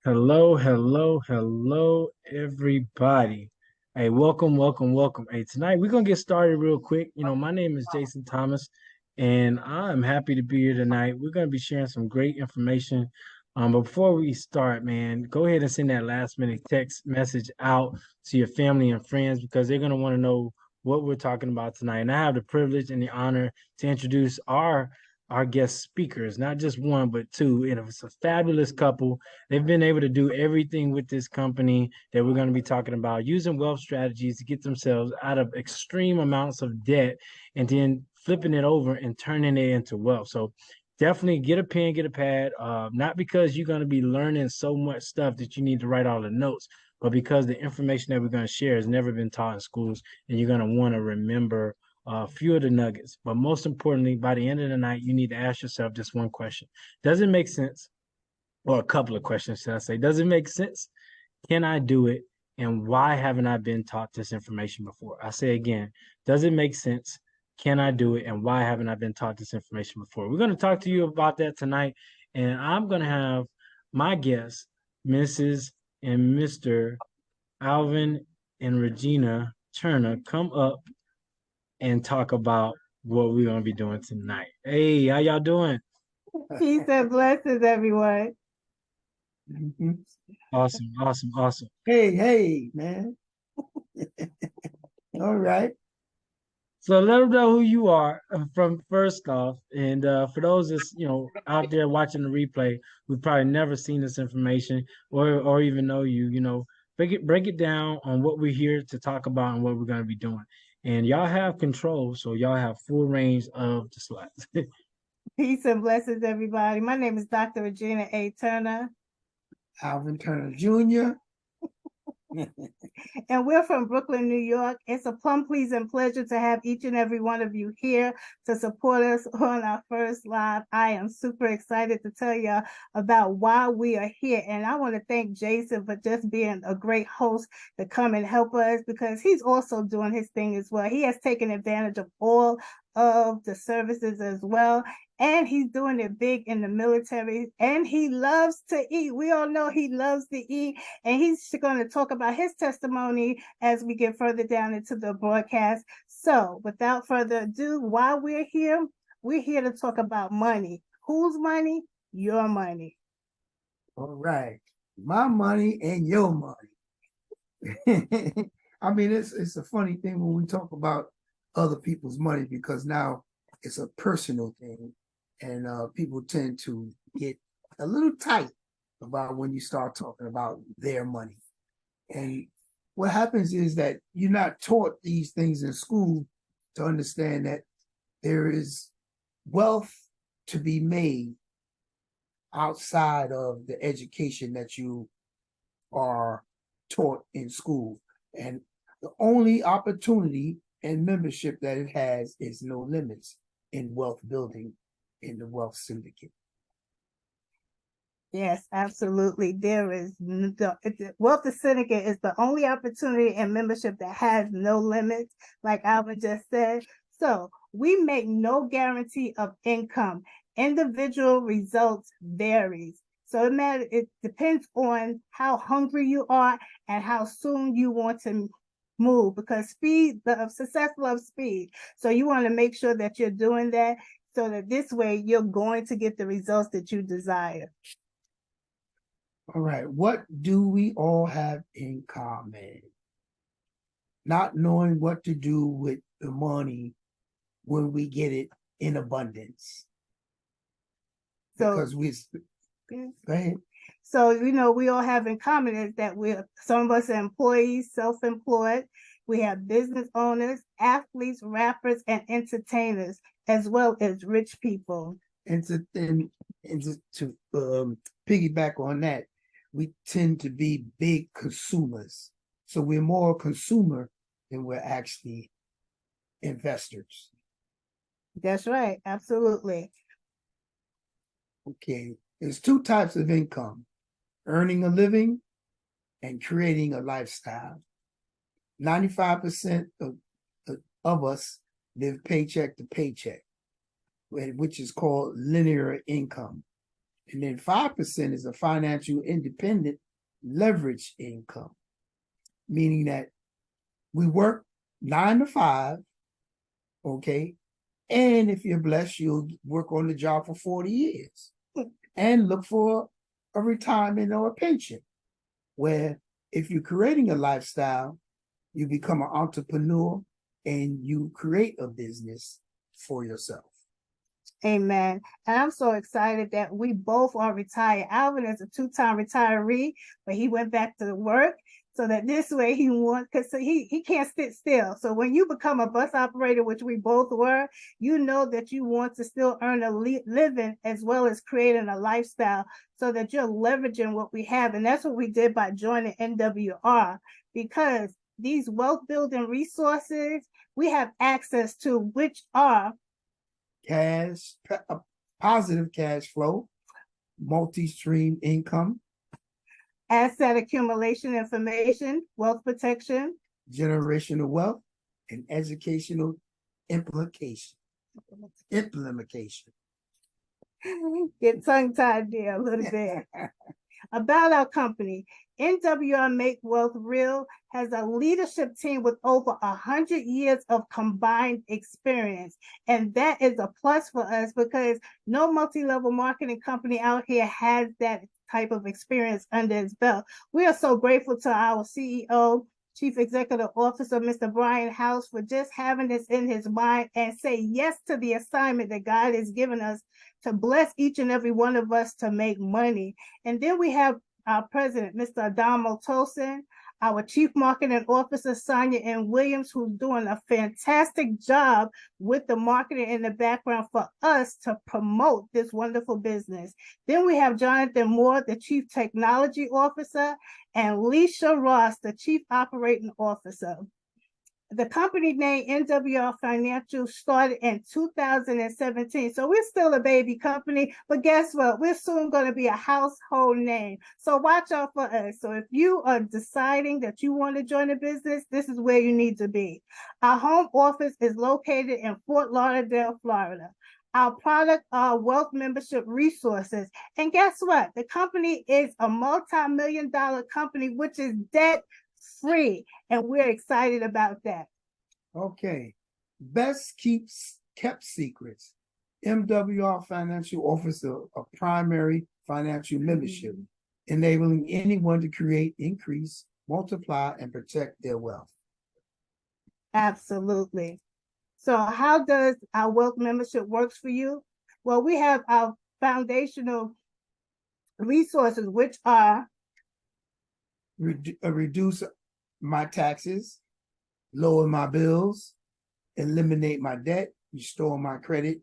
Hello, hello, hello, everybody. Hey, welcome, welcome, welcome. Hey, tonight we're gonna get started real quick. My name is Jason Thomas, and I'm happy to be here tonight. We're gonna be sharing some great information. But before we start, man, go ahead and send that last minute text message out to your family and friends because they're gonna want to know what we're talking about tonight. And I have the privilege and the honor to introduce our guest speakers, not just one, but two. And it's a fabulous couple. They've been able to do everything with this company that we're going to be talking about, using wealth strategies to get themselves out of extreme amounts of debt and then flipping it over and turning it into wealth. So definitely get a pen, get a pad, not because you're going to be learning so much stuff that you need to write all the notes, but because the information that we're going to share has never been taught in schools, and you're going to want to remember a few of the nuggets. But most importantly, by the end of the night, you need to ask yourself just one question. Does it make sense? Or a couple of questions, should I say? Does it make sense? Can I do it? And why haven't I been taught this information before? I say again, does it make sense? Can I do it? And why haven't I been taught this information before? We're going to talk to you about that tonight. And I'm going to have my guests, Mrs. and Mr. Alvin and Regina Turner, come up and talk about what we're going to be doing tonight. Hey, how y'all doing? Peace and blessings, everyone. Awesome, awesome, awesome. Hey, man. All right. So let them know who you are from first off, and for those that's out there watching the replay, who've probably never seen this information or even know you, break it down on what we're here to talk about and what we're going to be doing. And y'all have control, so y'all have full range of the slides. Peace and blessings, everybody. My name is Dr. Regina A. Turner. Alvin Turner Jr. And we're from Brooklyn, New York. It's a plum-pleasing pleasure to have each and every one of you here to support us on our first live. I am super excited to tell you about why we are here. And I want to thank Jason for just being a great host to come and help us because he's also doing his thing as well. He has taken advantage of all of the services as well. And he's doing it big in the military. And he loves to eat. We all know he loves to eat. And he's going to talk about his testimony as we get further down into the broadcast. So without further ado, while we're here to talk about money. Whose money? Your money. All right. My money and your money. I mean, it's a funny thing when we talk about other people's money because now it's a personal thing. And people tend to get a little tight about when you start talking about their money. And what happens is that you're not taught these things in school to understand that there is wealth to be made outside of the education that you are taught in school. And the only opportunity and membership that it has is no limits in wealth building in the wealth syndicate. Yes, absolutely. There is the Wealth Syndicate is the only opportunity and membership that has no limits, like Alvin just said. So we make no guarantee of income. Individual results varies. So it depends on how hungry you are and how soon you want to move because the success loves speed. So you want to make sure that you're doing that so that this way you're going to get the results that you desire. All right. What do we all have in common? Not knowing what to do with the money when we get it in abundance. Because go ahead. So, we all have in common is that some of us are employees, self-employed. We have business owners, athletes, rappers, and entertainers, as well as rich people. And to piggyback on that, we tend to be big consumers. So we're more consumer than we're actually investors. That's right. Absolutely. Okay. There's two types of income, earning a living and creating a lifestyle. 95% of us live paycheck to paycheck, which is called linear income. And then 5% is a financial independent leverage income, meaning that we work 9 to 5, okay? And if you're blessed, you'll work on the job for 40 years and look for a retirement or a pension, where if you're creating a lifestyle, you become an entrepreneur and you create a business for yourself. Amen. And I'm so excited that we both are retired. Alvin is a 2-time retiree, but he went back to work so that this way he wants, because he can't sit still. So when you become a bus operator, which we both were, you know that you want to still earn a living as well as creating a lifestyle so that you're leveraging what we have. And that's what we did by joining NWR, because these wealth building resources we have access to, which are positive cash flow, multi-stream income, asset accumulation information, wealth protection, generational wealth, and educational implementation. Get tongue-tied there a little bit. About our company, NWR Make Wealth Real has a leadership team with over 100 years of combined experience. And that is a plus for us because no multi-level marketing company out here has that type of experience under its belt. We are so grateful to our CEO, Chief Executive Officer, Mr. Brian House, for just having this in his mind and say yes to the assignment that God has given us to bless each and every one of us to make money. And then we have our president, Mr. Adamo Tosin, our Chief Marketing Officer, Sonia N. Williams, who's doing a fantastic job with the marketing in the background for us to promote this wonderful business. Then we have Jonathan Moore, the Chief Technology Officer, and Leisha Ross, the Chief Operating Officer. The company name NWR Financial started in 2017. So we're still a baby company, but guess what? We're soon going to be a household name. So watch out for us. So if you are deciding that you want to join a business, this is where you need to be. Our home office is located in Fort Lauderdale, Florida. Our product are wealth membership resources. And guess what? The company is a multi-million-dollar company, which is debt free, and we're excited about that. Okay, best kept secrets. MWR Financial offers a primary financial membership, enabling anyone to create, increase, multiply, and protect their wealth. Absolutely. So how does our wealth membership works for you? Well, we have our foundational resources, which are reduce my taxes, lower my bills, eliminate my debt, restore my credit.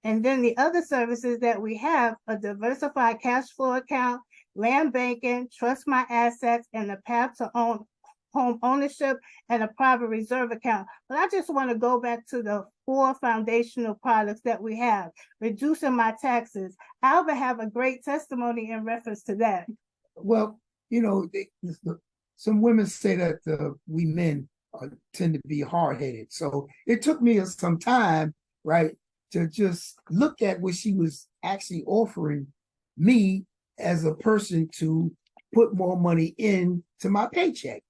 And then the other services that we have, a diversified cash flow account, land banking, trust my assets, and the path to home ownership, and a private reserve account. But I just want to go back to the 4 foundational products that we have. Reducing my taxes. Alvin have a great testimony in reference to that. Well, you know, some women say that we men tend to be hard-headed. So it took me some time, right, to just look at what she was actually offering me as a person to put more money into my paycheck.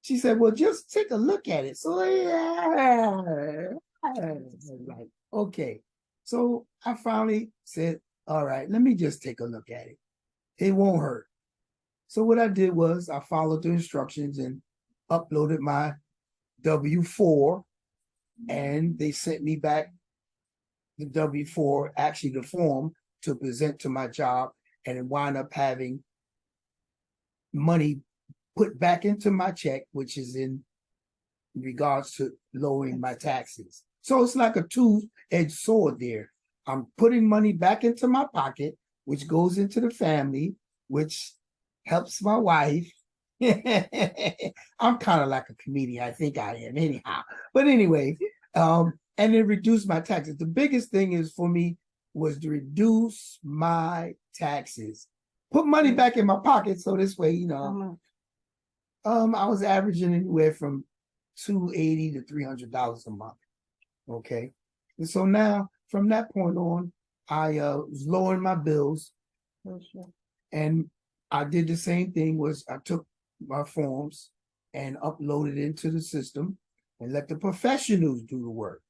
She said, well, just take a look at it. So yeah, like, okay. So I finally said, all right, let me just take a look at it. It won't hurt. So what I did was I followed the instructions and uploaded my W-4, and they sent me back the W-4, actually the form to present to my job, and it wound up having money put back into my check, which is in regards to lowering my taxes. So it's like a two-edged sword there. I'm putting money back into my pocket, which goes into the family, which helps my wife. I'm kind of like a comedian. I think I am anyhow. But anyway, and it reduced my taxes. The biggest thing is for me was to reduce my taxes. Put money back in my pocket so this way, you know, I was averaging anywhere from $280 to $300 a month. Okay. And so now from that point on, I was lowering my bills, For sure. And I did the same thing was I took my forms and uploaded into the system and let the professionals do the work.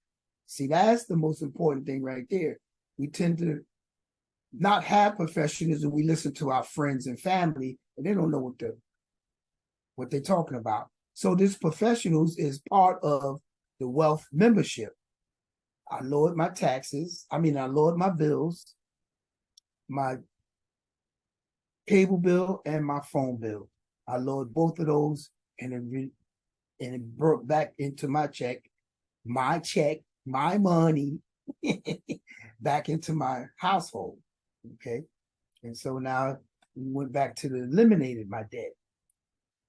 See, that's the most important thing right there. We tend to not have professionals and we listen to our friends and family and they don't know what they're talking about. So this professionals is part of the wealth membership. I lowered my taxes. I lowered my bills, my cable bill and my phone bill. I lowered both of those and it broke back into my check, my money back into my household. Okay. And so now we went back to the eliminated my debt.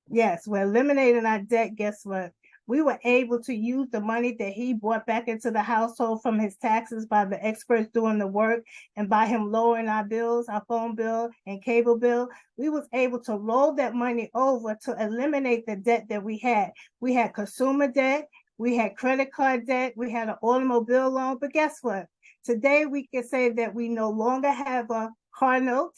Yes, we're eliminating our debt. Guess what? We were able to use the money that he brought back into the household from his taxes by the experts doing the work and by him lowering our bills, our phone bill and cable bill. We was able to roll that money over to eliminate the debt that we had. We had consumer debt, we had credit card debt, we had an automobile loan, but guess what? Today we can say that we no longer have a car note.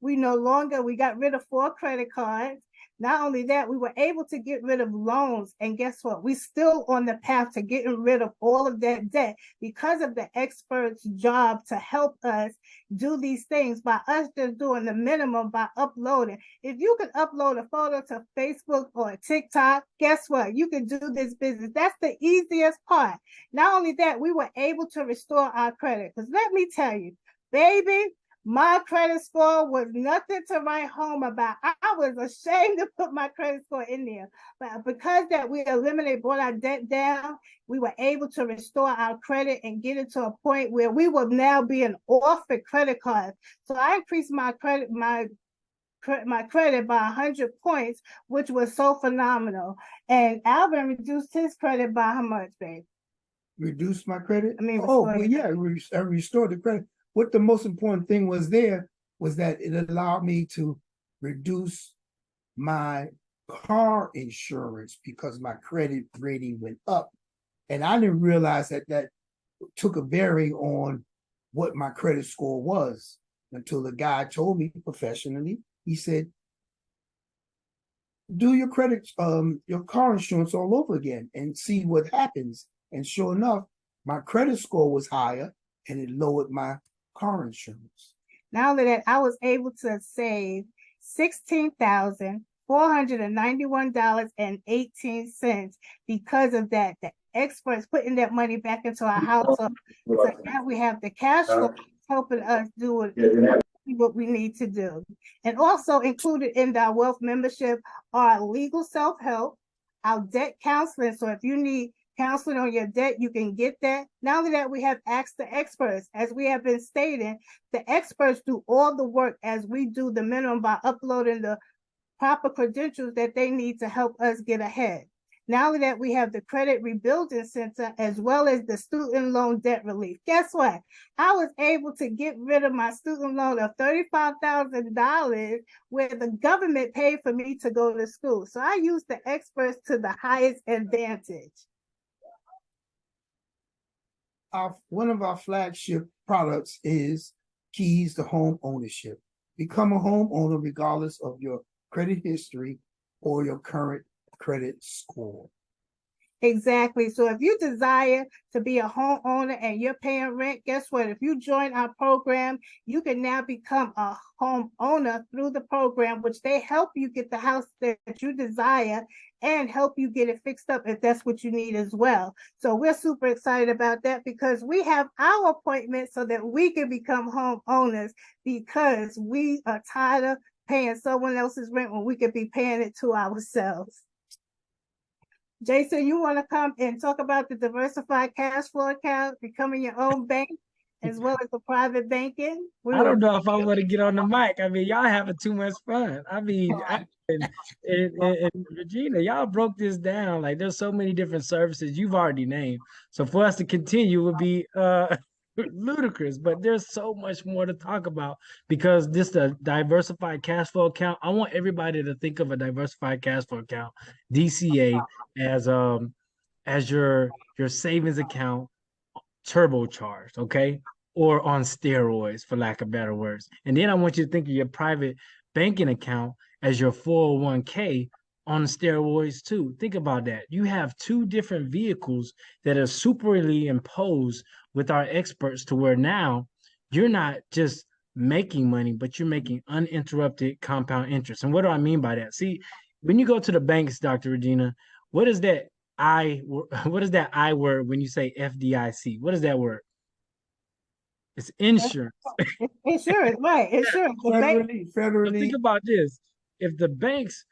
We got rid of 4 credit cards. Not only that, we were able to get rid of loans. And guess what? We're still on the path to getting rid of all of that debt because of the experts' job to help us do these things by us just doing the minimum by uploading. If you can upload a photo to Facebook or TikTok, guess what? You can do this business. That's the easiest part. Not only that, we were able to restore our credit. Because let me tell you, baby, my credit score was nothing to write home about. I was ashamed to put my credit score in there. But because that we brought our debt down, we were able to restore our credit and get it to a point where we will now be an offered credit card. So I increased my credit by 100 points, which was so phenomenal. And Alvin reduced his credit by how much, babe? Reduced my credit? I restored the credit. What the most important thing was that it allowed me to reduce my car insurance because my credit rating went up. And I didn't realize that took a bearing on what my credit score was until the guy told me professionally. He said, do your your car insurance all over again and see what happens. And sure enough, my credit score was higher and it lowered my car insurance. Not only that, I was able to save $16,491.18 because of that. The experts putting that money back into our household. So now we have the cash flow helping us do what we need to do. And also included in our wealth membership are legal self-help, our debt counseling. So if you need counseling on your debt, you can get that. Not only that, we have Ask the Experts. As we have been stating, the experts do all the work as we do the minimum by uploading the proper credentials that they need to help us get ahead. Not only that, we have the Credit Rebuilding Center as well as the student loan debt relief. Guess what? I was able to get rid of my student loan of $35,000 where the government paid for me to go to school. So I used the experts to the highest advantage. One of our flagship products is Keys to Home Ownership. Become a homeowner regardless of your credit history or your current credit score. Exactly. So if you desire to be a homeowner and you're paying rent, guess what? If you join our program, you can now become a homeowner through the program, which they help you get the house that you desire and help you get it fixed up if that's what you need as well. So we're super excited about that because we have our appointment so that we can become homeowners because we are tired of paying someone else's rent when we could be paying it to ourselves. Jason, you want to come and talk about the diversified cash flow account, becoming your own bank, as well as the private banking? I don't know if I want to get on the mic. I mean, y'all having too much fun. And Regina, y'all broke this down. Like, there's so many different services you've already named. So for us to continue would be ludicrous. But there's so much more to talk about because this the diversified cash flow account. I want everybody to think of a diversified cash flow account, DCA, as your savings account turbocharged. Okay. or on steroids, for lack of better words. And then I want you to think of your private banking account as your 401k on steroids too. Think about that. You have two different vehicles that are superly imposed with our experts to where now you're not just making money, but you're making uninterrupted compound interest. And what do I mean by that? See, when you go to the banks, Dr. Regina, what is that what is that I word when you say FDIC? What is that word? It's insurance. Insurance, right? Insurance. The bank. So think Federally, about this. If the banks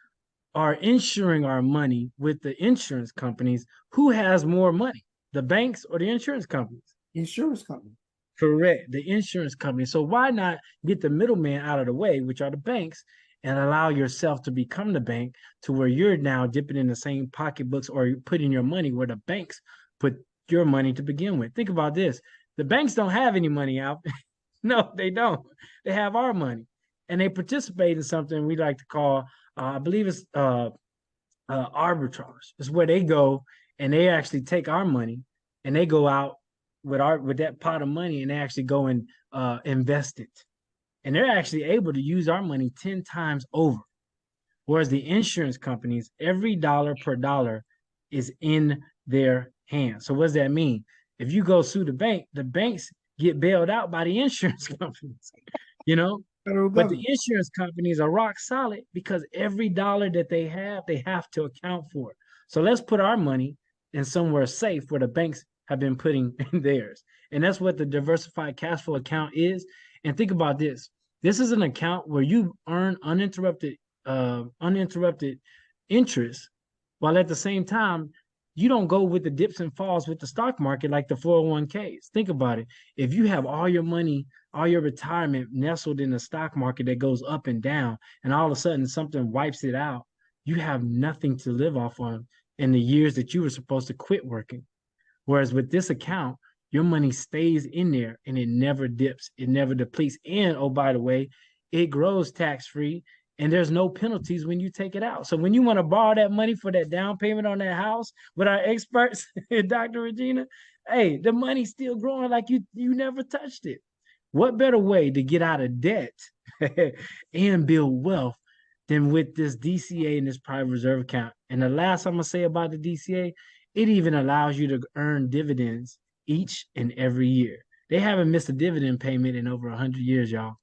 are insuring our money with the insurance companies, who has more money? The banks or the insurance companies? insurance company. Correct, the insurance company. So why not get the middleman out of the way, which are the banks, and allow yourself to become the bank to where you're now dipping in the same pocketbooks or you putting your money where the banks put your money to begin with. Think about this. The banks don't have any money out. No, they don't. They have our money. And they participate in something we like to call, I believe it's arbitrage. It's where they go and they actually take our money and they go out with that pot of money and they actually go and invest it. And they're actually able to use our money 10 times over. Whereas the insurance companies, every dollar per dollar is in their hands. So what does that mean? If you go sue the banks get bailed out by the insurance companies, you know? Federal But the government. insurance companies are rock solid because every dollar that they have to account for. So let's put our money in somewhere safe where the banks have been putting in theirs. And that's what the diversified cash flow account is. And think about this. This is an account where you earn uninterrupted interest, while at the same time you don't go with the dips and falls with the stock market like the 401ks. Think about it. If you have all your money, all your retirement nestled in the stock market that goes up and down, and all of a sudden something wipes it out, you have nothing to live off on in the years that you were supposed to quit working. Whereas with this account, your money stays in there and it never dips, it never depletes. And oh, by the way, it grows tax free and there's no penalties when you take it out. So when you want to borrow that money for that down payment on that house with our experts, Dr. Regina, hey, the money's still growing like you never touched it. What better way to get out of debt and build wealth than with this DCA and this private reserve account? And the last I'm gonna say about the DCA, it even allows you to earn dividends each and every year. They haven't missed a dividend payment in over 100 years, y'all.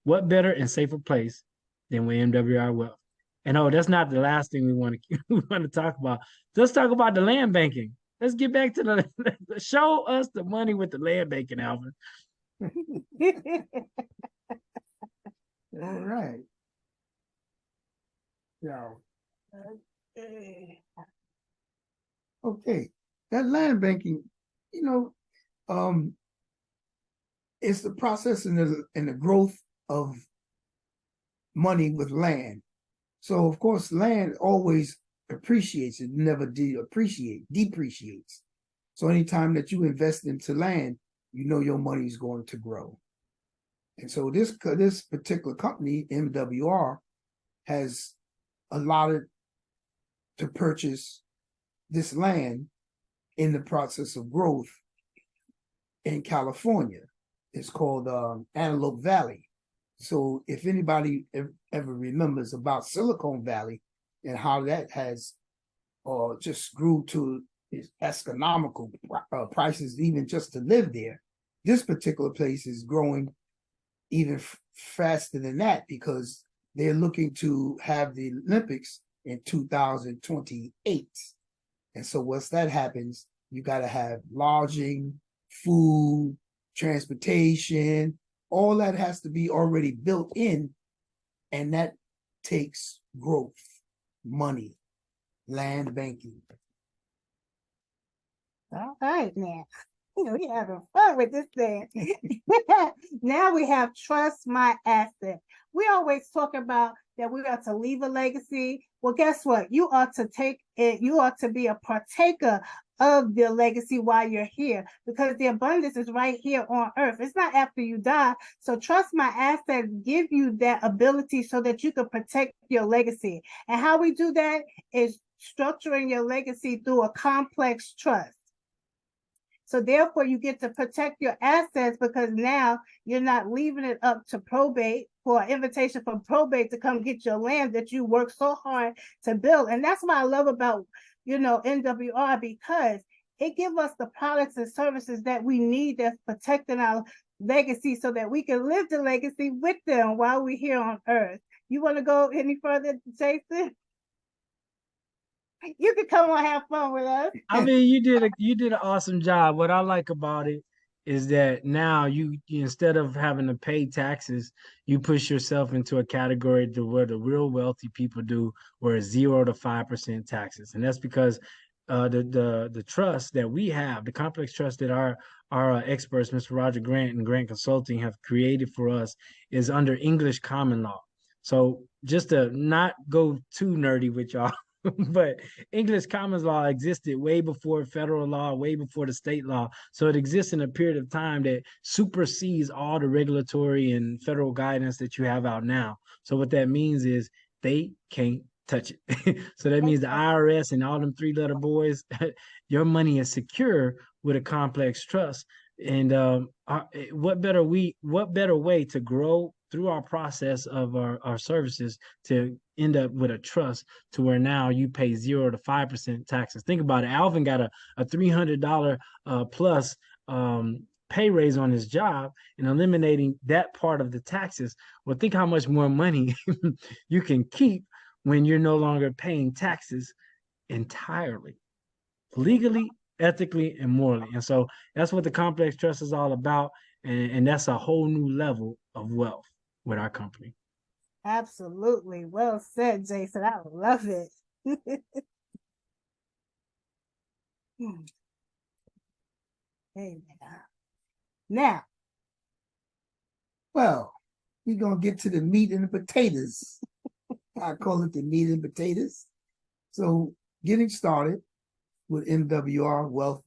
What better and safer place than with MWR Wealth? And oh, that's not the last thing we want to we want to talk about. Let's talk about the land banking. Let's get back to the show us the money with the land banking, Alvin. All right. Yeah. Okay. That land banking, you know, it's the process and the growth of money with land. So of course, land always appreciates, it never depreciates. So anytime that you invest into land, you know your money is going to grow. And so this particular company, MWR, has allotted to purchase this land in the process of growth in California. It's called Antelope Valley. So if anybody ever remembers about Silicon Valley and how that has just grew to astronomical prices even just to live there, this particular place is growing even faster than that because they're looking to have the Olympics in 2028. And so once that happens, you got to have lodging, food, transportation, all that has to be already built in. And that takes growth, money, land banking. All right, now. We're having fun with this thing. Now we have trust my asset. We always talk about that we are to leave a legacy. Well, guess what? You ought to take it, you ought to be a partaker of the legacy while you're here because the abundance is right here on earth. It's not after you die. So trust my assets give you that ability so that you can protect your legacy. And how we do that is structuring your legacy through a complex trust. So therefore, you get to protect your assets because now you're not leaving it up to probate for an invitation from probate to come get your land that you worked so hard to build. And that's what I love about, NWR, because it gives us the products and services that we need that's protecting our legacy so that we can live the legacy with them while we're here on earth. You want to go any further, Jason? You can come and have fun with us. I mean, you did an awesome job. What I like about it is that now you instead of having to pay taxes, you push yourself into a category to where the real wealthy people do, where it's 0 to 5% taxes, and that's because the trust that we have, the complex trust that our experts, Mr. Roger Grant and Grant Consulting, have created for us, is under English common law. So just to not go too nerdy with y'all, but English common law existed way before federal law, way before the state law. So it exists in a period of time that supersedes all the regulatory and federal guidance that you have out now. So what that means is they can't touch it. So that means the IRS and all them three-letter boys, your money is secure with a complex trust. And what better way to grow through our process of our services to end up with a trust to where now you pay 0 to 5% taxes. Think about it. Alvin got a $300 plus pay raise on his job and eliminating that part of the taxes. Well, think how much more money you can keep when you're no longer paying taxes entirely, legally, ethically, and morally. And so that's what the complex trust is all about. And that's a whole new level of wealth with our company. Absolutely. Well said, Jason. I love it. Amen. Now, Well, we're gonna get to the meat and the potatoes. I call it the meat and potatoes. So getting started with MWR Wealth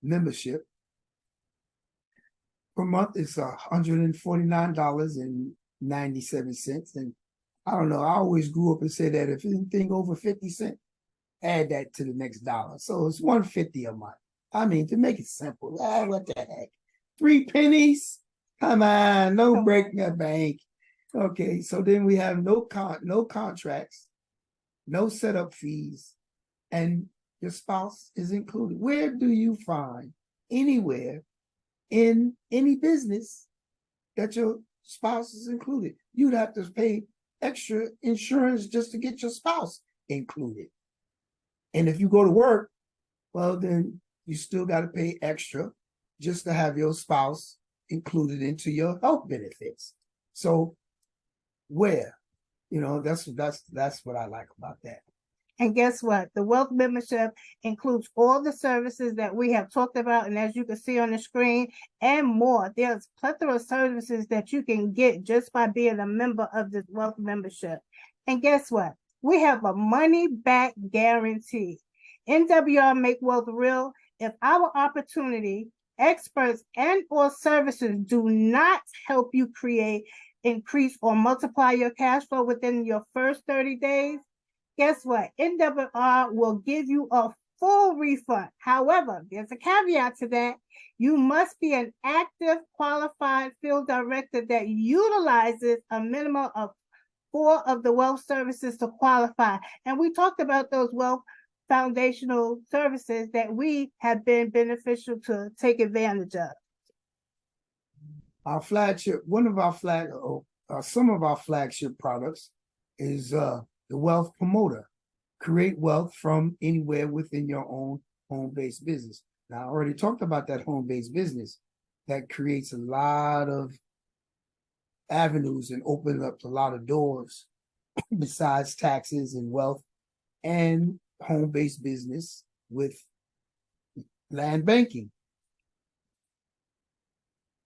membership per month is $149.97. And I don't know, I always grew up and said that if anything over 50 cents, add that to the next dollar. So it's 150 a month. I mean, to make it simple, what the heck? 3 pennies? Come on, no breaking the bank. Okay, so then we have no contracts, no setup fees, and your spouse is included. Where do you find anywhere in any business that your spouse is included? You'd have to pay extra insurance just to get your spouse included. And if you go to work, well, then you still got to pay extra just to have your spouse included into your health benefits. So where, that's what I like about that. and guess what? The wealth membership includes all the services that we have talked about, and as you can see on the screen, and more. There's plethora of services that you can get just by being a member of this wealth membership. And guess what? We have a money back guarantee. NWR Make Wealth Real. If our opportunity, experts, and or services do not help you create, increase, or multiply your cash flow within your first 30 days, guess what? NWR will give you a full refund. However, there's a caveat to that. You must be an active, qualified field director that utilizes a minimum of 4 of the wealth services to qualify. And we talked about those wealth foundational services that we have been beneficial to take advantage of. Our flagship, some of our flagship products is the Wealth Promoter. Create wealth from anywhere within your own home-based business. Now, I already talked about that home-based business that creates a lot of avenues and opens up a lot of doors besides taxes and wealth and home-based business with land banking.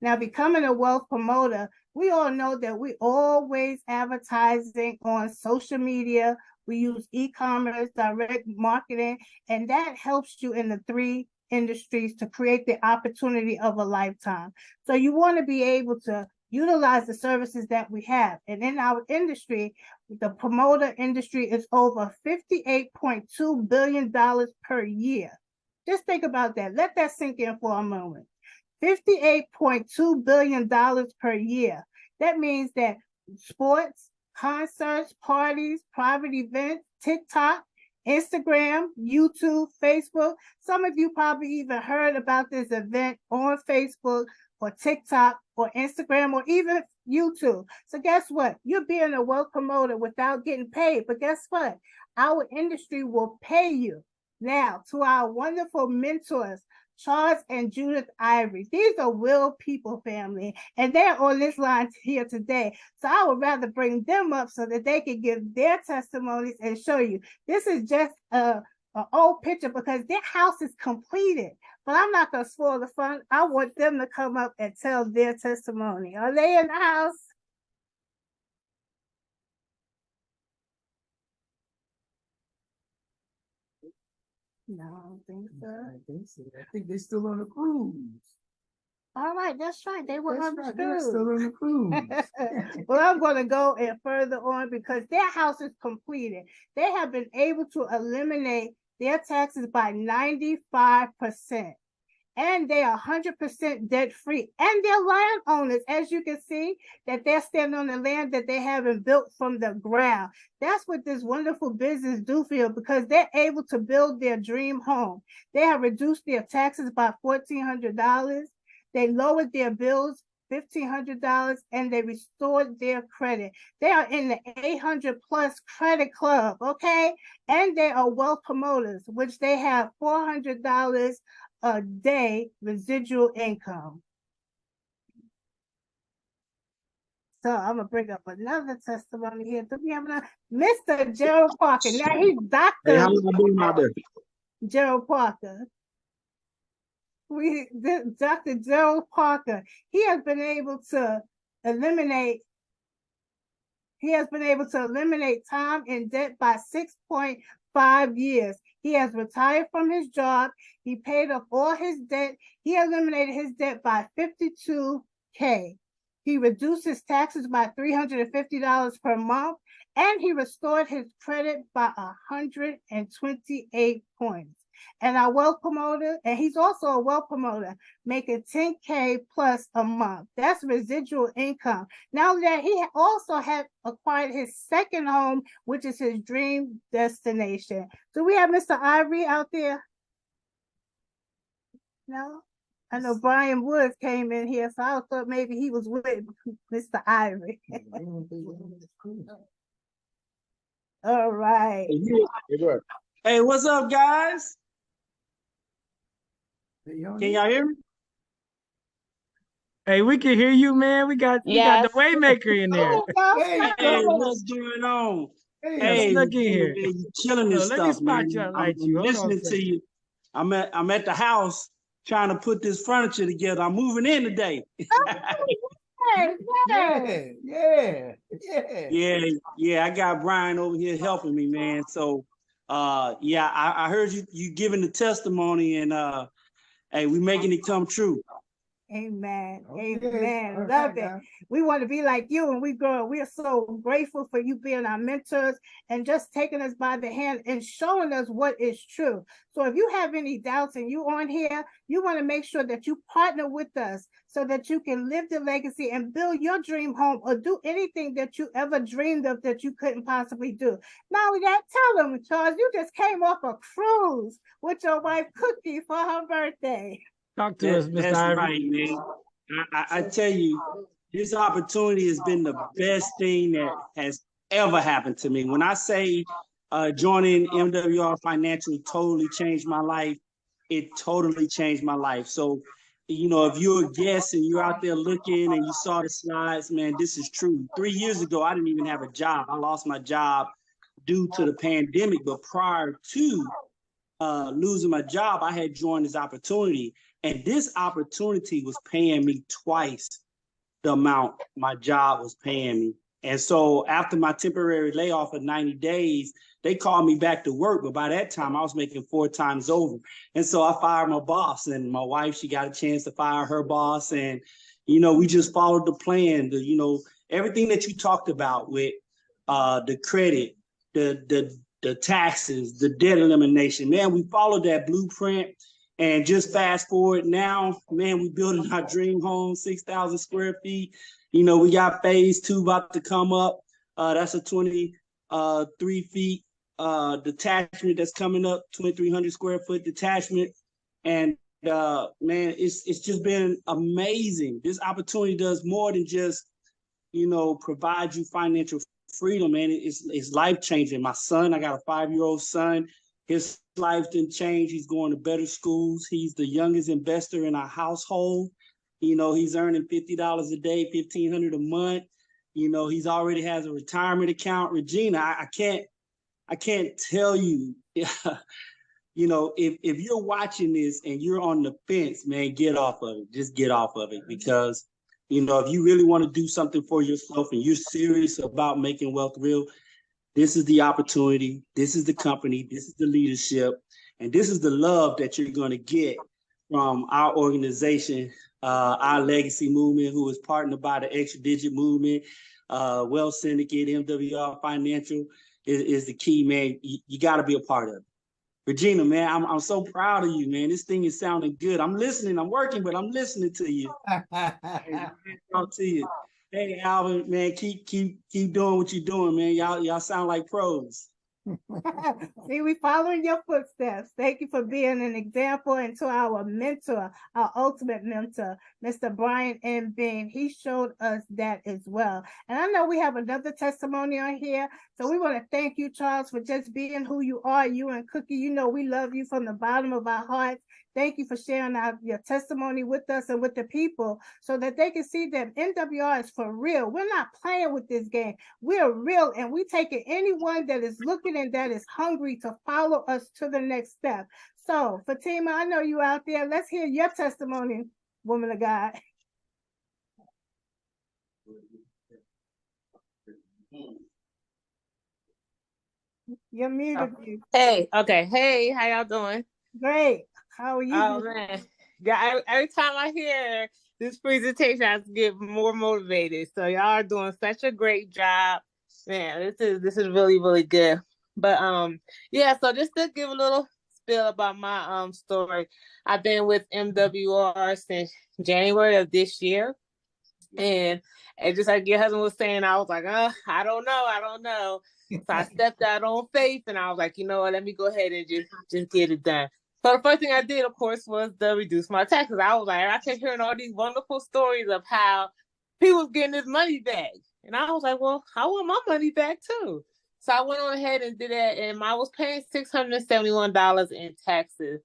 Now, becoming a wealth promoter, we all know that we always advertising on social media. We use e-commerce, direct marketing, and that helps you in the 3 industries to create the opportunity of a lifetime. So you want to be able to utilize the services that we have. And in our industry, the promoter industry is over $58.2 billion per year. Just think about that. Let that sink in for a moment. $58.2 billion per year. That means that sports, concerts, parties, private events, TikTok, Instagram, YouTube, Facebook. Some of you probably even heard about this event on Facebook or TikTok or Instagram or even YouTube. So guess what? You're being a wealth promoter without getting paid. But guess what? Our industry will pay you. Now, to our wonderful mentors, Charles and Judith Ivory. These are real people, family, and they're on this line here today. So I would rather bring them up so that they can give their testimonies and show you. This is just an old picture because their house is completed. But I'm not going to spoil the fun. I want them to come up and tell their testimony. Are they in the house? No, I don't think so. I think they're still on the cruise. All right, that's right. They were on the cruise. They're still on the cruise. Well, I'm going to go and further on because their house is completed. They have been able to eliminate their taxes by 95%. And they are 100% debt free. And they're landowners, as you can see, that they're standing on the land that they haven't built from the ground. That's what this wonderful business do for you because they're able to build their dream home. They have reduced their taxes by $1,400. They lowered their bills $1,500 and they restored their credit. They are in the 800 plus credit club, okay? And they are wealth promoters, which they have $400 a day residual income. So I'm gonna bring up another testimony here. Do we have another? Mr. Gerald Parker. Now he's Dr. Hey, how you doing out there? Gerald Parker. Dr. Gerald Parker. He has been able to eliminate time in debt by 6.5 years. He has retired from his job. He paid off all his debt. He eliminated his debt by $52K. He reduced his taxes by $350 per month, and he restored his credit by 128 points. And our wealth promoter, and he's also a wealth promoter, making $10K plus a month. That's residual income. Now that he also had acquired his second home, which is his dream destination. Do we have Mr. Ivory out there? No? I know Brian Woods came in here, so I thought maybe he was with Mr. Ivory. All right. Hey, what's up, guys? Can y'all hear me? Hey, we can hear you, man. We got the Waymaker in there. Hey, what's going on? Hey, look in here. You killing this Let me stuff, man. spotlight I'm you. Hold on a listening to second. you. I'm at the house trying to put this furniture together. I'm moving in today. Yeah. I got Brian over here helping me, man. So, I heard you giving the testimony, and hey, we making it come true. Amen. Okay. Amen. Love it. We want to be like you and we grow. We are so grateful for you being our mentors and just taking us by the hand and showing us what is true. So if you have any doubts and you on here, you want to make sure that you partner with us so that you can live the legacy and build your dream home or do anything that you ever dreamed of that you couldn't possibly do. Now we got to tell them, Charles, you just came off a cruise with your wife Cookie for her birthday. Talk to us, Mr. That's Ivory. right, man. I tell you, this opportunity has been the best thing that has ever happened to me. When I say joining MWR Financial totally changed my life, it totally changed my life. So, if you're a guest and you're out there looking and you saw the slides, man, this is true. 3 years ago, I didn't even have a job. I lost my job due to the pandemic. But prior to losing my job, I had joined this opportunity. And this opportunity was paying me twice the amount my job was paying me. And so after my temporary layoff of 90 days, they called me back to work. But by that time, I was making 4 times over. And so I fired my boss, and my wife, she got a chance to fire her boss. And, we just followed the plan, everything that you talked about with the credit, the taxes, the debt elimination. Man, we followed that blueprint. And just fast forward now, man, we building our dream home, 6,000 square feet. You know, we got phase 2 about to come up. That's a 23 feet detachment that's coming up, 2,300 square foot detachment. And man, it's just been amazing. This opportunity does more than just, you know, provide you financial freedom, man. It's life changing. My son, I got a 5-year-old son. His life didn't change. He's going to better schools. He's the youngest investor in our household. You know, he's earning $50 a day, $1,500 a month. You know, he's already has a retirement account. Regina, I can't tell you. You know, if you're watching this and you're on the fence, man, get off of it. Just get off of it, because, you know, if you really want to do something for yourself and you're serious about making wealth real, this is the opportunity. This is the company. This is the leadership. And this is the love that you're going to get from our organization, our legacy movement, who is partnered by the Extra Digit movement, Wealth Syndicate, MWR Financial is the key, man. You got to be a part of it. Regina, man, I'm so proud of you, man. This thing is sounding good. I'm listening. I'm working, but I'm listening to you. Talk to you. Hey, Alvin, man, keep doing what you're doing, man. Y'all sound like pros. See, we following your footsteps. Thank you for being an example, and to our mentor, our ultimate mentor, Mr. Brian M. Bean. He showed us that as well. And I know we have another testimony on here. So we want to thank you, Charles, for just being who you are. You and Cookie, you know we love you from the bottom of our hearts. Thank you for sharing your testimony with us and with the people so that they can see that MWR is for real. We're not playing with this game. We're real, and we taking anyone that is looking and that is hungry to follow us to the next step. So, Fatima, I know you out there. Let's hear your testimony, woman of God. You're muted. Hey, okay. Hey, how y'all doing? Great. How are you? Oh man, yeah. Every time I hear this presentation, I get more motivated. So y'all are doing such a great job, man. This is really really good. But yeah. So just to give a little spiel about my story, I've been with MWR since January of this year, and just like your husband was saying, I was like, I don't know. So I stepped out on faith, and I was like, you know what, let me go ahead and just get it done. So the first thing I did, of course, was to reduce my taxes. I was like, I kept hearing all these wonderful stories of how people was getting this money back. And I was like, well, I want my money back too. So I went on ahead and did that, and I was paying $671 in taxes.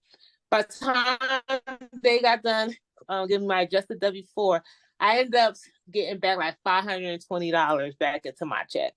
By the time they got done giving my adjusted W-4, I ended up getting back like $520 back into my check.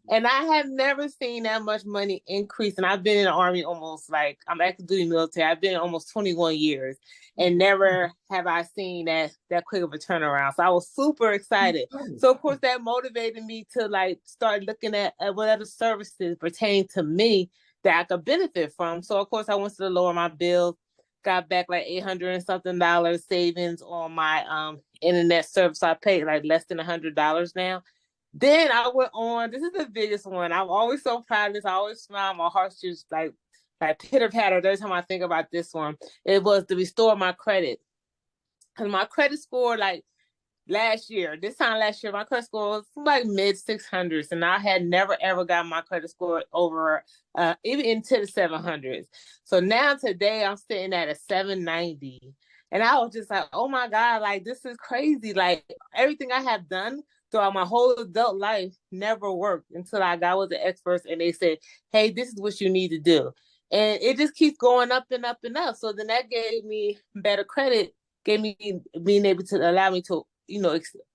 And I have never seen that much money increase. And I've been in the Army almost like, I'm active duty military. I've been almost 21 years, and never have I seen that quick of a turnaround. So I was super excited. So of course that motivated me to like start looking at what other services pertain to me that I could benefit from. So of course I went to lower my bills, got back like $800 and something savings on my internet service. I paid like less than $100 now. Then I went on, this is the biggest one. I'm always so proud of this. I always smile. My heart's just like pitter patter every time I think about this one. It was to restore my credit. Because my credit score, like this time last year, my credit score was like mid 600s. And I had never, ever got my credit score over, even into the 700s. So now today I'm sitting at a 790. And I was just like, oh my God, like this is crazy. Like everything I have done throughout my whole adult life never worked until I got with the experts and they said, hey, this is what you need to do. And it just keeps going up and up and up. So then that gave me better credit, gave me being able to allow me to,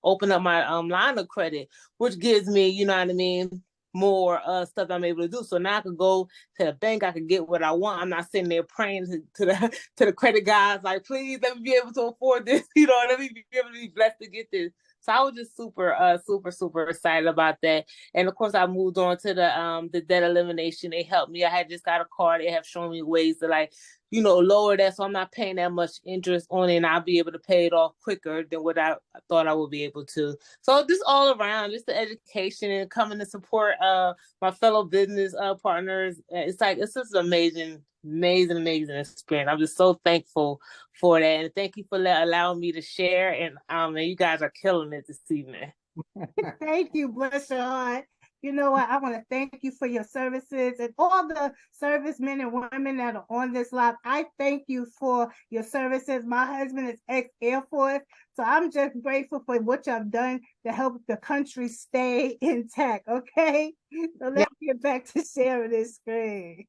open up my line of credit, which gives me, you know what I mean, more stuff I'm able to do. So now I could go to the bank, I could get what I want. I'm not sitting there praying to the credit guys, like, please let me be able to afford this, let me be able to be blessed to get this. So I was just super excited about that. And of course I moved on to the debt elimination. They helped me. I had just got a card. They have shown me ways to like lower that, so I'm not paying that much interest on it, and I'll be able to pay it off quicker than what I thought I would be able to. So just all around, just the education and coming to support my fellow business partners. It's just an amazing experience. I'm just so thankful for that, and thank you for allowing me to share. And you guys are killing it this evening. Thank you, bless your heart. You know what? I want to thank you for your services and all the servicemen and women that are on this live. I thank you for your services. My husband is ex-Air Force, so I'm just grateful for what you've done to help the country stay intact. Okay, so let's get back to sharing this screen.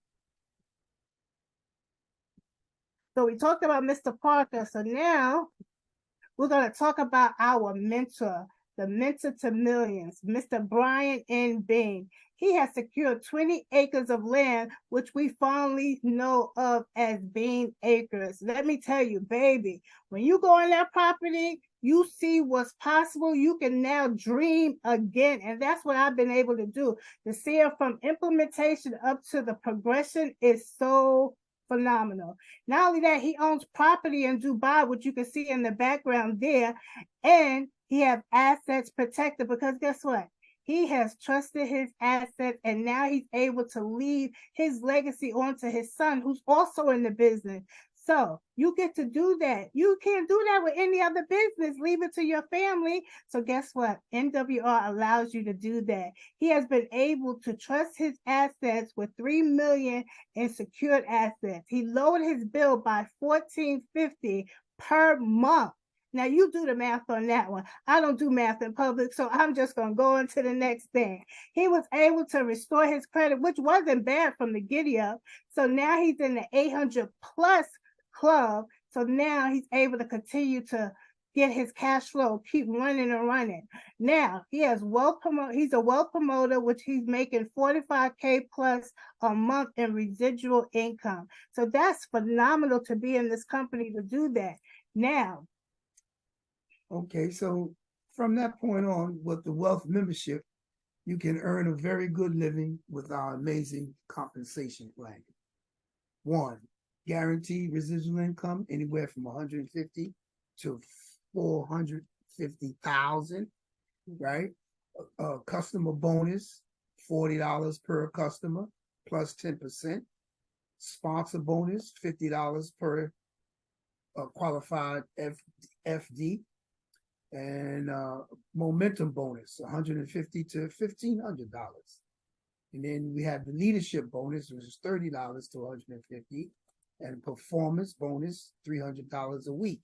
So we talked about Mr. Parker. So now we're going to talk about our mentor, the mentor to millions, Mr. Brian N. Bean. He has secured 20 acres of land, which we fondly know of as Bean Acres. Let me tell you, baby, when you go on that property, you see what's possible. You can now dream again. And that's what I've been able to do. To see it from implementation up to the progression is so phenomenal. Not only that, he owns property in Dubai, which you can see in the background there, and he has assets protected because guess what? He has trusted his assets, and now he's able to leave his legacy onto his son, who's also in the business. So you get to do that. You can't do that with any other business. Leave it to your family. So guess what? NWR allows you to do that. He has been able to trust his assets with $3 million in secured assets. He lowered his bill by $14.50 per month. Now you do the math on that one. I don't do math in public, so I'm just going to go on to the next thing. He was able to restore his credit, which wasn't bad from the giddy up. So now he's in the 800 plus club. So now he's able to continue to get his cash flow, keep running and running. Now he has he's a wealth promoter, which he's making 45K plus a month in residual income. So that's phenomenal to be in this company to do that. Now, okay, so from that point on, with the wealth membership, you can earn a very good living with our amazing compensation plan. One, guaranteed residual income anywhere from 150 to 450,000, right? Customer bonus, $40 per customer plus 10%. Sponsor bonus, $50 per qualified FD. And momentum bonus, $150 to $1,500. And then we have the leadership bonus, which is $30 to $150, and performance bonus, $300 a week.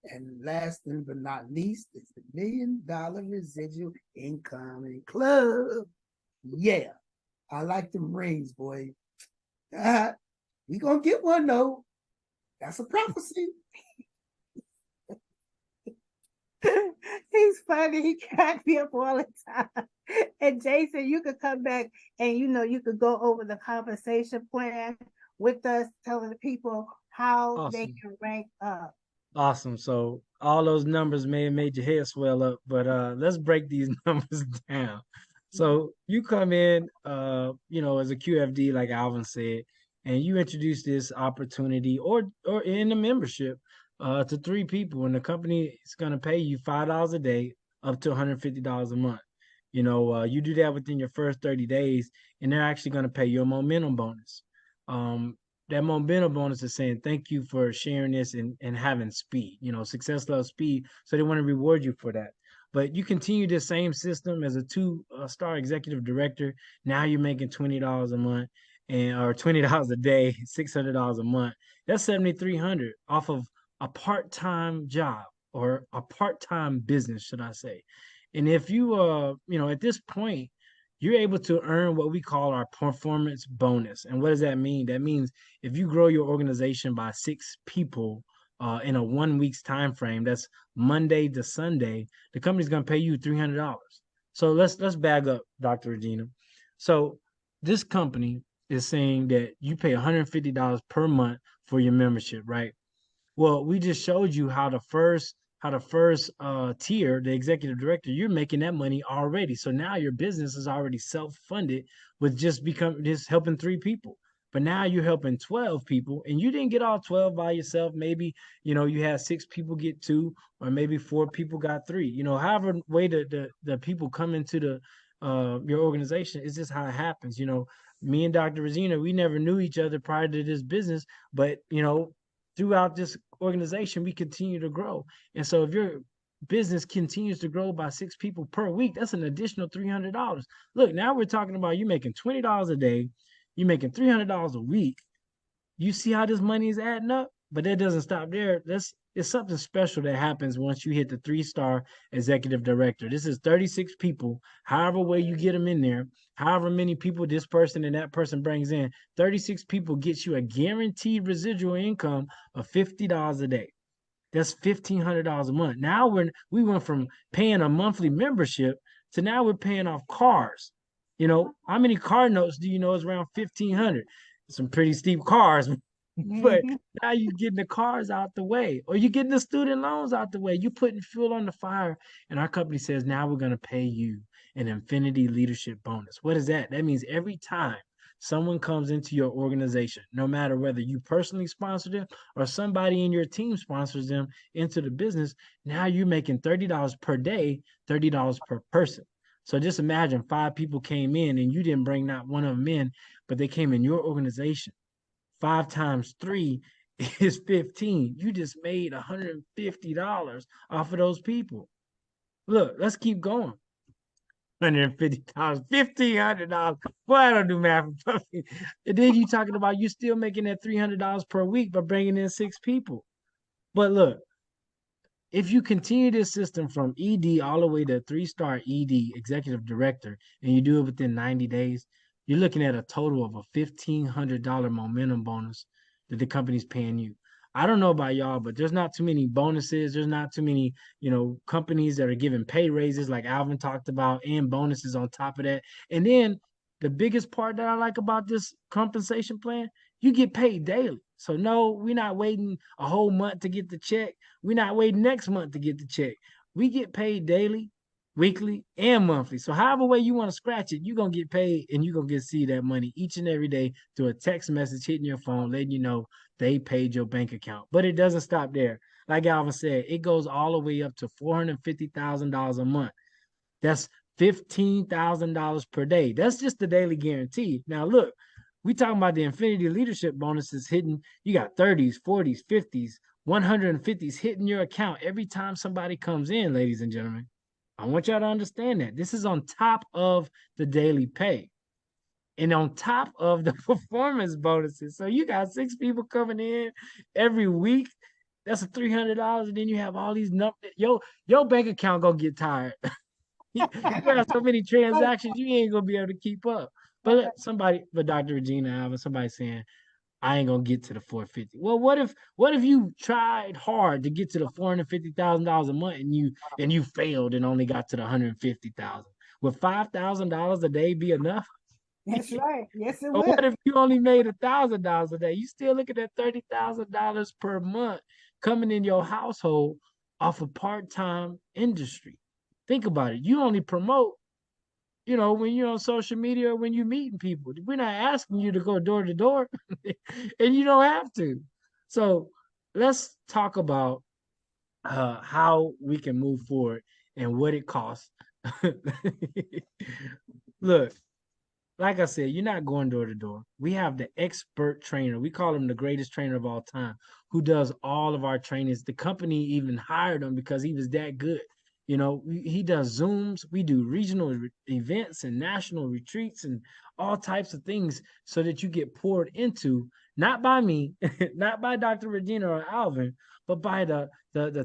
And last but not least, it's the $1 million residual income club. Yeah, I like them rings, boy. We gonna get one though. That's a prophecy. He's funny. He cracks me up all the time. And Jason, you could come back and you could go over the compensation plan with us, telling the people how they can rank up. Awesome. So all those numbers may have made your head swell up, but let's break these numbers down. So you come in as a QFD, like Alvin said, and you introduce this opportunity or in the membership to 3 people, and the company is gonna pay you $5 a day up to $150 a month. You do that within your first 30 days, and they're actually gonna pay you a momentum bonus. That momentum bonus is saying thank you for sharing this and having speed. Success loves speed, so they want to reward you for that. But you continue the same system as a 2-star executive director. Now you're making $20 a month or $20 a day, $600 a month. That's $7,300 off of a part-time job or a part-time business, should I say? And if you at this point, you're able to earn what we call our performance bonus. And what does that mean? That means if you grow your organization by 6 people in a 1 week's time frame, that's Monday to Sunday, the company's gonna pay you $300. So let's bag up, Dr. Regina. So this company is saying that you pay $150 per month for your membership, right? Well, we just showed you how the first tier, the executive director, you're making that money already. So now your business is already self-funded with just helping 3 people. but now you're helping 12 people, and you didn't get all 12 by yourself. Maybe, you had 6 people get 2, or maybe 4 people got 3. However way the people come into your organization is just how it happens. Me and Dr. Regina, we never knew each other prior to this business, but throughout this organization, we continue to grow. And so if your business continues to grow by 6 people per week, that's an additional $300. Look, now we're talking about you making $20 a day, you're making $300 a week. You see how this money is adding up? But that doesn't stop there. It's something special that happens once you hit the 3-star executive director. This is 36 people, however way you get them in there, however many people this person and that person brings in. 36 people gets you a guaranteed residual income of $50 a day. That's $1,500 a month. Now we went from paying a monthly membership to now we're paying off cars. How many car notes do you know is around 1,500? Some pretty steep cars, but now you're getting the cars out the way, or you're getting the student loans out the way. You're putting fuel on the fire, and our company says now we're going to pay you an Infinity Leadership Bonus. What is that? That means every time someone comes into your organization, no matter whether you personally sponsor them or somebody in your team sponsors them into the business, now you're making $30 per day, $30 per person. So just imagine 5 people came in and you didn't bring not one of them in, but they came in your organization. 5 times 3 is 15. You just made $150 off of those people. Look, let's keep going. $150, $1,500. Boy, I don't do math. And then you talking about you still making that $300 per week by bringing in 6 people. But look, if you continue this system from ED all the way to 3-star ED, executive director, and you do it within 90 days, you're looking at a total of a $1,500 momentum bonus that the company's paying you. I don't know about y'all, but there's not too many bonuses. There's not too many, companies that are giving pay raises like Alvin talked about, and bonuses on top of that. And then the biggest part that I like about this compensation plan, you get paid daily. So no, we're not waiting a whole month to get the check. We're not waiting next month to get the check. We get paid daily, weekly, and monthly. So however way you want to scratch it, you're going to get paid, and you're going to get to see that money each and every day through a text message hitting your phone, letting you know they paid your bank account. But it doesn't stop there. Like Alvin said, it goes all the way up to $450,000 a month. That's $15,000 per day. That's just the daily guarantee. Now look, we talking about the Infinity Leadership bonuses hitting. You got 30s, 40s, 50s, 150s hitting your account every time somebody comes in, ladies and gentlemen. I want y'all to understand that. This is on top of the daily pay and on top of the performance bonuses. So you got 6 people coming in every week. That's a $300, and then you have all these numbers. Your bank account gonna get tired. You have so many transactions, you ain't gonna be able to keep up. But Dr. Regina, Alvin, somebody saying, I ain't gonna get to the 450. Well, what if you tried hard to get to the $450,000 a month and you failed and only got to the 150,000? Would $5,000 a day be enough? That's right. Yes, it Or will. what if you only made $1,000 a day? You still looking at $30,000 per month coming in your household off a part-time industry. Think about it. You only promote, when you're on social media or when you're meeting people. We're not asking you to go door to door, and you don't have to. So let's talk about how we can move forward and what it costs. Look, like I said, you're not going door to door. We have the expert trainer. We call him the greatest trainer of all time, who does all of our trainings. The company even hired him because he was that good. He does Zooms. We do regional events and national retreats and all types of things so that you get poured into, not by me, not by Dr. Regina or Alvin, but by the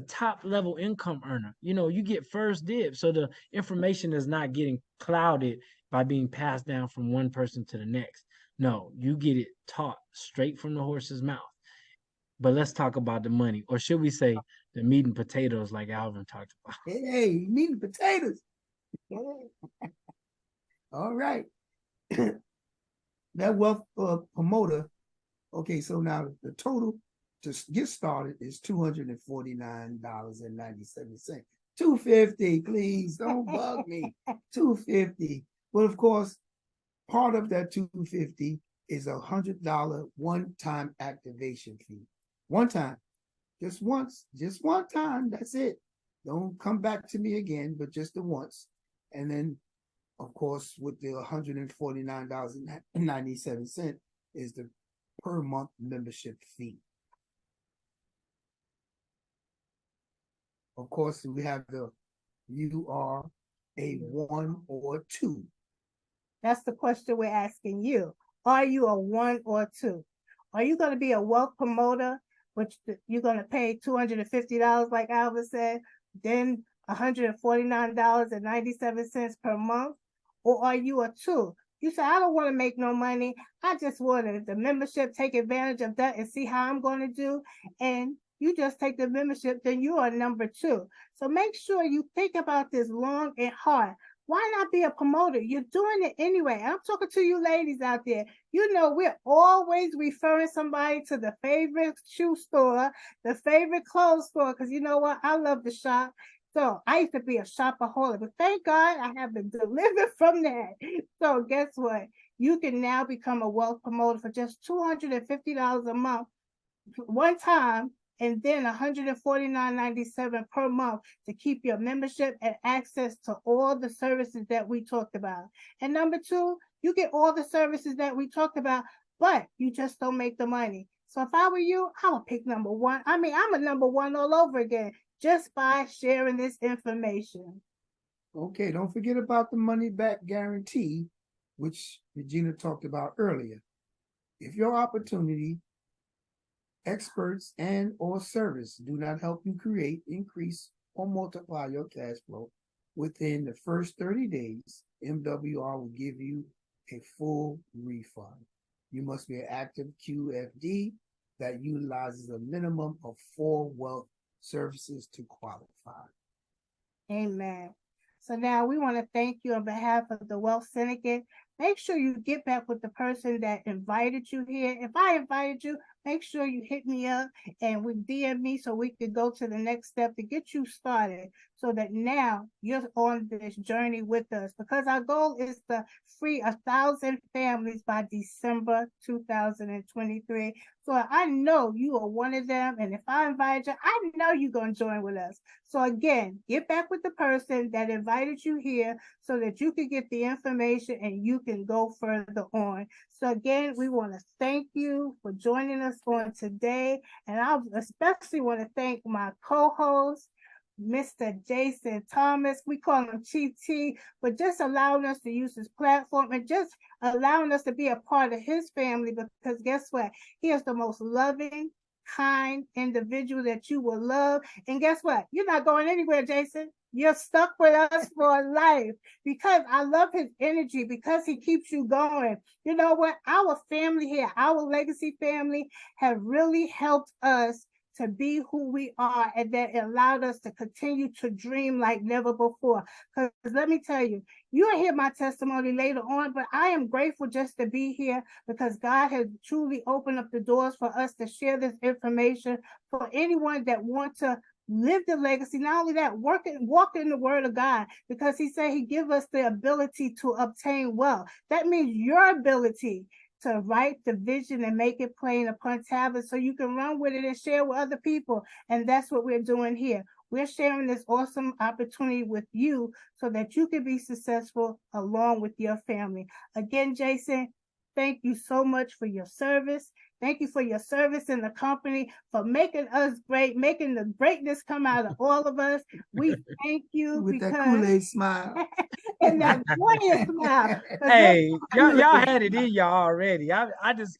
top level income earner. You get first dibs. So the information is not getting clouded by being passed down from one person to the next. No, you get it taught straight from the horse's mouth. But let's talk about the money, or should we say the meat and potatoes, like Alvin talked about. Hey, meat and potatoes. All right. That wealth promoter. Okay, so now the total to get started is $249.97. $250, please don't bug me. $250. Well, of course, part of that $250 is $100 one-time activation fee. One time, just once, just one time. That's it. Don't come back to me again, but just the once. And then, of course, with the $149.97 is the per month membership fee. Of course, we have the you are a 1 or 2. That's the question we're asking you. Are you a 1 or 2? Are you going to be a wealth promoter, which you're going to pay $250, like Alvin said, then $149.97 per month? Or are you a 2? You say, I don't want to make no money. I just want the membership, take advantage of that and see how I'm going to do. And you just take the membership, then you are number 2. So make sure you think about this long and hard. Why not be a promoter? You're doing it anyway. I'm talking to you ladies out there. You know, we're always referring somebody to the favorite shoe store, the favorite clothes store, because you know what? I love to shop. So I used to be a shopaholic, but thank God I have been delivered from that. So guess what? You can now become a wealth promoter for just $250 a month, one time, and then $149.97 per month to keep your membership and access to all the services that we talked about. And number 2, you get all the services that we talked about, but you just don't make the money. So if I were you, I would pick number 1. I mean, I'm a number 1 all over again, just by sharing this information. Okay, don't forget about the money back guarantee, which Regina talked about earlier. If your opportunity, experts, and or service do not help you create, increase, or multiply your cash flow within the first 30 days, MWR will give you a full refund. You must be an active QFD that utilizes a minimum of 4 wealth services to qualify. Amen. So now we want to thank you on behalf of the Wealth Syndicate. Make sure you get back with the person that invited you here. If I invited you, make sure you hit me up and we DM me so we could go to the next step to get you started, so that now you're on this journey with us, because our goal is to free 1,000 families by December 2023. So I know you are one of them. And if I invite you, I know you're going to join with us. So again, get back with the person that invited you here so that you can get the information and you can go further on. So again, we want to thank you for joining us on today. And I especially want to thank my co-host, Mr. Jason Thomas. We call him Chief T, for just allowing us to use his platform and just allowing us to be a part of his family, because guess what? He is the most loving, kind individual that you will love. And guess what? You're not going anywhere, Jason. You're stuck with us for life, because I love his energy, because he keeps you going. You know what? Our family here, our legacy family, have really helped us to be who we are, and that allowed us to continue to dream like never before. Because let me tell you, you'll hear my testimony later on, but I am grateful just to be here, because God has truly opened up the doors for us to share this information for anyone that wants to live the legacy. Not only that, walk in the word of God, because he said he give us the ability to obtain wealth. That means your ability to write the vision and make it plain upon tablets so you can run with it and share with other people. And that's what we're doing here. We're sharing this awesome opportunity with you so that you can be successful along with your family. Again, Jason, thank you so much for your service. Thank you for your service in the company, for making us great, making the greatness come out of all of us. We thank you with because that Kool-Aid smile. and that joyous smile. Hey, y'all had it in y'all already. I just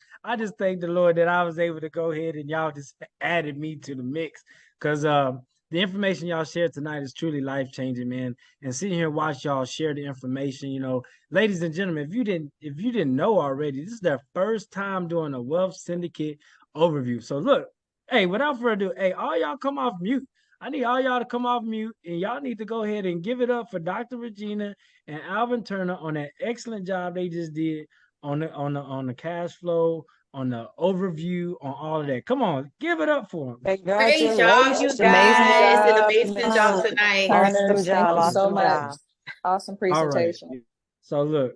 thank the Lord that I was able to go ahead and y'all just added me to the mix, because the information y'all shared tonight is truly life changing, man. And sitting here and watch y'all share the information, ladies and gentlemen, if you didn't know already, this is their first time doing a wealth syndicate overview. So look, hey, without further ado, hey, all y'all come off mute. I need all y'all to come off mute, and y'all need to go ahead and give it up for Dr. Regina and Alvin Turner on that excellent job they just did on the cash flow, on the overview, on all of that. Come on, give it up for them. Great job, you Amazing guys. An job, amazing job tonight. Awesome Thank job, you so awesome much. job. Awesome All right. presentation. So look,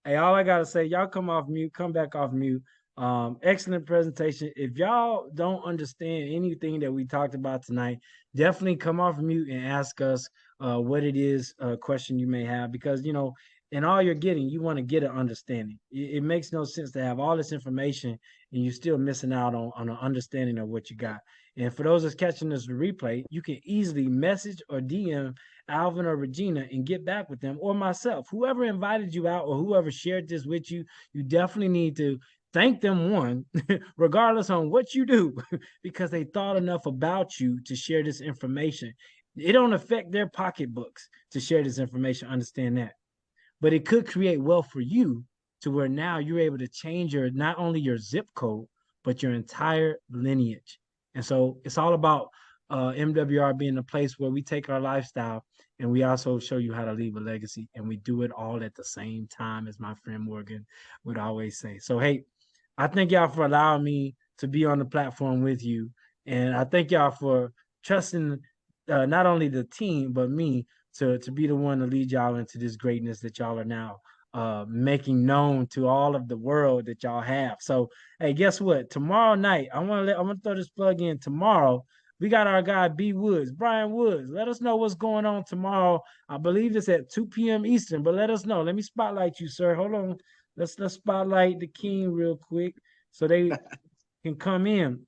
Hey, all I gotta say, y'all come off mute, come back off mute. Excellent presentation. If y'all don't understand anything that we talked about tonight, definitely come off mute and ask us what it is, question you may have, because in all you're getting, you want to get an understanding. It makes no sense to have all this information and you're still missing out on an understanding of what you got. And for those that's catching this replay, you can easily message or DM Alvin or Regina and get back with them, or myself. Whoever invited you out or whoever shared this with you, you definitely need to thank them, one, regardless on what you do, because they thought enough about you to share this information. It don't affect their pocketbooks to share this information, understand that. But it could create wealth for you to where now you're able to change your not only your zip code, but your entire lineage. And so it's all about MWR being a place where we take our lifestyle and we also show you how to leave a legacy. And we do it all at the same time, as my friend Morgan would always say. So, hey, I thank y'all for allowing me to be on the platform with you. And I thank y'all for trusting not only the team, but me to be the one to lead y'all into this greatness that y'all are now making known to all of the world that y'all have. So, hey, guess what? Tomorrow night, I'm gonna throw this plug in. Tomorrow, we got our guy B Woods, Brian Woods. Let us know what's going on tomorrow. I believe it's at 2 p.m. Eastern, but let us know. Let me spotlight you, sir. Hold on. Let's spotlight the king real quick so they can come in.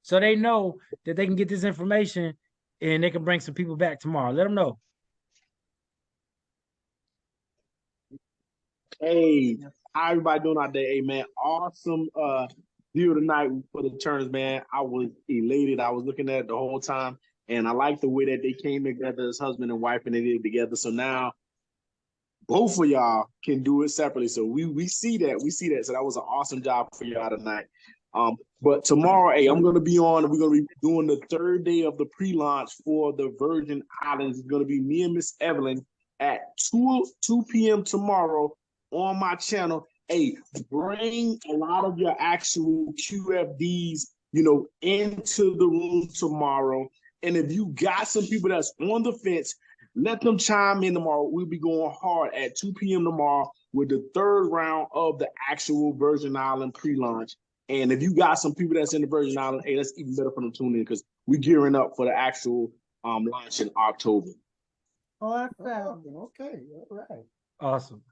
So they know that they can get this information and they can bring some people back tomorrow. Let them know. Hey, how everybody doing out there? Hey, man, awesome deal tonight for the Turners, man. I was elated. I was looking at it the whole time, and I like the way that they came together as husband and wife, and they did it together. So now both of y'all can do it separately. So we see that. We see that. So that was an awesome job for y'all tonight. But tomorrow, hey, I'm gonna be on. We're gonna be doing the third day of the pre-launch for the Virgin Islands. It's gonna be me and Miss Evelyn at 2 p.m. tomorrow on my channel. Hey, bring a lot of your actual QFDs, into the room tomorrow. And if you got some people that's on the fence, let them chime in tomorrow. We'll be going hard at 2 p.m. tomorrow with the third round of the actual Virgin Island pre-launch. And if you got some people that's in the Virgin Island, hey, that's even better for them to tune in because we're gearing up for the actual launch in October. Awesome. Okay, all right. Awesome.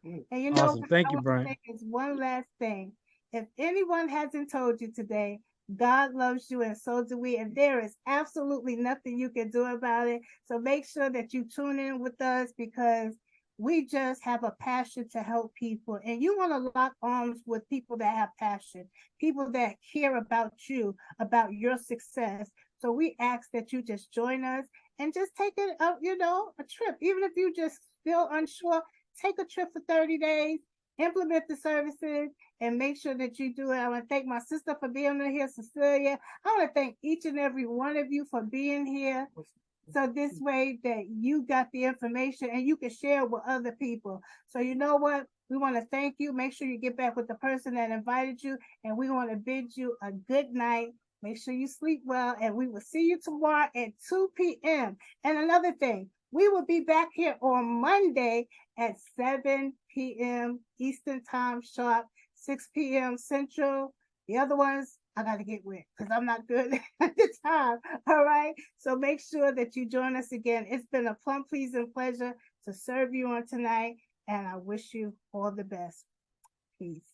And you Awesome. know, Thank I you, want Brian. to say is one last thing. If anyone hasn't told you today, God loves you and so do we. And there is absolutely nothing you can do about it. So make sure that you tune in with us because we just have a passion to help people. And you want to lock arms with people that have passion, people that care about you, about your success. So we ask that you just join us and just take it, a trip. Even if you just feel unsure, take a trip for 30 days, implement the services, and make sure that you do it. I want to thank my sister for being here, Cecilia. I want to thank each and every one of you for being here. So this way that you got the information and you can share it with other people. So you know what? We want to thank you. Make sure you get back with the person that invited you. And we want to bid you a good night. Make sure you sleep well. And we will see you tomorrow at 2 p.m. And another thing, we will be back here on Monday at 7 p.m. Eastern Time sharp, 6 p.m. Central. The other ones, I got to get with because I'm not good at the time. All right. So make sure that you join us again. It's been a plum pleasing pleasure to serve you on tonight. And I wish you all the best. Peace.